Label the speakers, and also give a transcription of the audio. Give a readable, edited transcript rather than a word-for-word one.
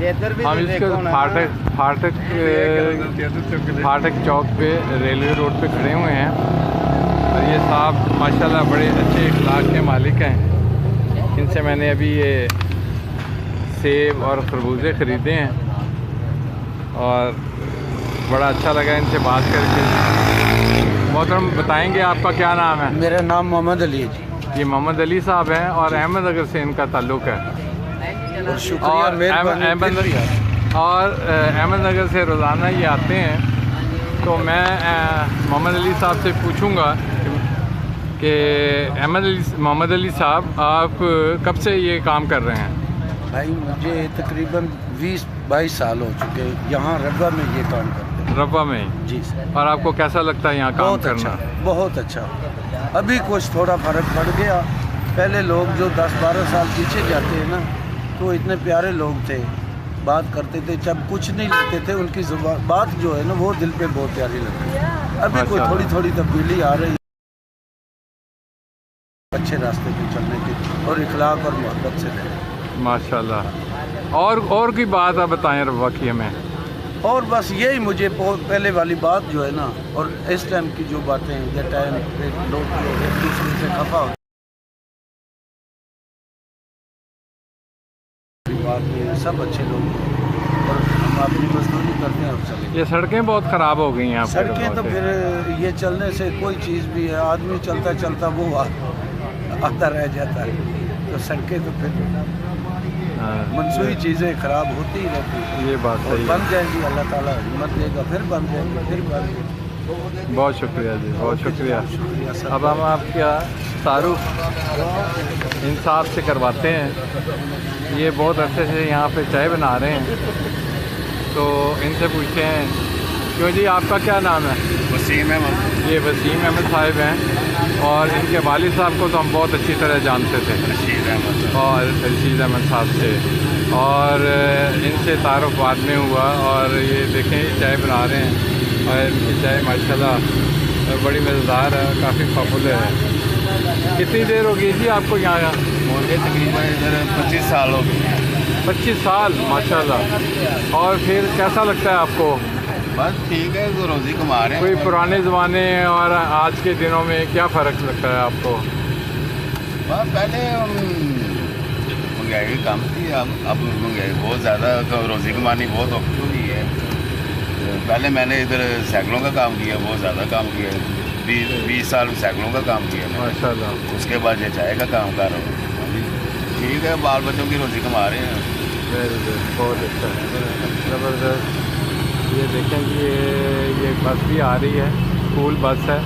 Speaker 1: हम इसके फाटक चौक पे रेलवे रोड पे खड़े हुए हैं और ये साहब माशाल्लाह बड़े अच्छे इखलाक के मालिक हैं। इनसे मैंने अभी ये सेब और खरबूजे ख़रीदे हैं और बड़ा अच्छा लगा इनसे बात करके। मोहतरम बताएंगे आपका क्या नाम है?
Speaker 2: मेरा नाम मोहम्मद अली है जी।
Speaker 1: ये मोहम्मद अली साहब हैं और अहमदनगर से इनका ताल्लुक़ है। और अहमदनगर से रोज़ाना ये आते हैं। तो मैं मोहम्मद अली साहब से पूछूंगा कि मोहम्मद अली साहब आप कब से ये काम कर रहे हैं?
Speaker 2: भाई मुझे तकरीबन 20-22 साल हो चुके हैं यहाँ रब्बा में ये काम करते हैं।
Speaker 1: रब्बा में
Speaker 2: जी सर।
Speaker 1: और आपको कैसा लगता है यहाँ काम करना?
Speaker 2: बहुत अच्छा। अभी कुछ थोड़ा फ़र्क पड़ गया। पहले लोग जो 10-12 साल पीछे जाते हैं ना तो इतने प्यारे लोग थे, बात करते थे, जब कुछ नहीं लेते थे उनकी बात जो है ना वो दिल पे बहुत प्यारी लगती है। अभी कोई थोड़ी थोड़ी तब्दीली आ रही है अच्छे रास्ते पे चलने की और इखलाक और मोहब्बत से रहें
Speaker 1: माशाल्लाह। और की बात आप बताएं रब्बा की हमें।
Speaker 2: और बस यही मुझे पहले वाली बात जो है ना और इस टाइम की जो बातें हैं ये टाइम पे लोग जो एक दूसरे से खफा होते बात नहीं है, सब अच्छे लोग हैं और हम अपनी मजदूरी करते हैं और चले।
Speaker 1: ये सड़कें बहुत ख़राब हो गई हैं।
Speaker 2: सड़कें तो फिर ये चलने से कोई चीज़ भी है, आदमी चलता चलता वो आता रह जाता है तो सड़कें तो फिर मनसूई चीज़ें ख़राब होती ही रहती है।
Speaker 1: ये बात सही
Speaker 2: बन जाएंगी, अल्लाह ताला हिम्मत देगा, फिर बन जाएंगे, फिर बन जाएंगे।
Speaker 1: बहुत शुक्रिया जी, बहुत शुक्रिया। अब हम आपका तारुफ इंसाफ से करवाते हैं। ये बहुत अच्छे से यहाँ पे चाय बना रहे हैं तो इनसे पूछते हैं। क्यों जी आपका क्या नाम है?
Speaker 3: वसीम अहमद।
Speaker 1: ये वसीम अहमद साहब हैं और इनके वालिद साहब को तो हम बहुत अच्छी तरह जानते थे और रशीद अहमद साहब से, और इनसे तारुफ बाद में हुआ। और ये देखें चाय बना रहे हैं और इनकी चाय माशाल्लाह बड़ी मज़ेदार है, काफ़ी पॉपुलर है। कितनी देर हो गई जी आपको यहाँ?
Speaker 3: मुझे तकरीबन इधर 25 साल हो गए।
Speaker 1: 25 साल माशाल्लाह। और फिर कैसा लगता है आपको?
Speaker 3: बस ठीक है, तो रोज़ी कमा रहे हैं।
Speaker 1: कोई पुराने ज़माने और आज के दिनों में क्या फ़र्क लगता है आपको?
Speaker 3: बस पहले महंगाई कम थी, अब महंगाई बहुत ज़्यादा, रोज़ी कमानी बहुत औखी हुई है। पहले मैंने इधर साइकिलों का काम किया, बहुत ज़्यादा काम किया, 20 साल साइकिलों का काम किया
Speaker 1: माशाल्लाह।
Speaker 3: उसके बाद ये चाय का काम कर रहा हूँ। ठीक है, बाल बच्चों की रोज़ी कमा रहे हैं।
Speaker 1: बहुत अच्छा, ज़बरदस्त। ये देखें कि ये बस भी आ रही है, स्कूल बस है।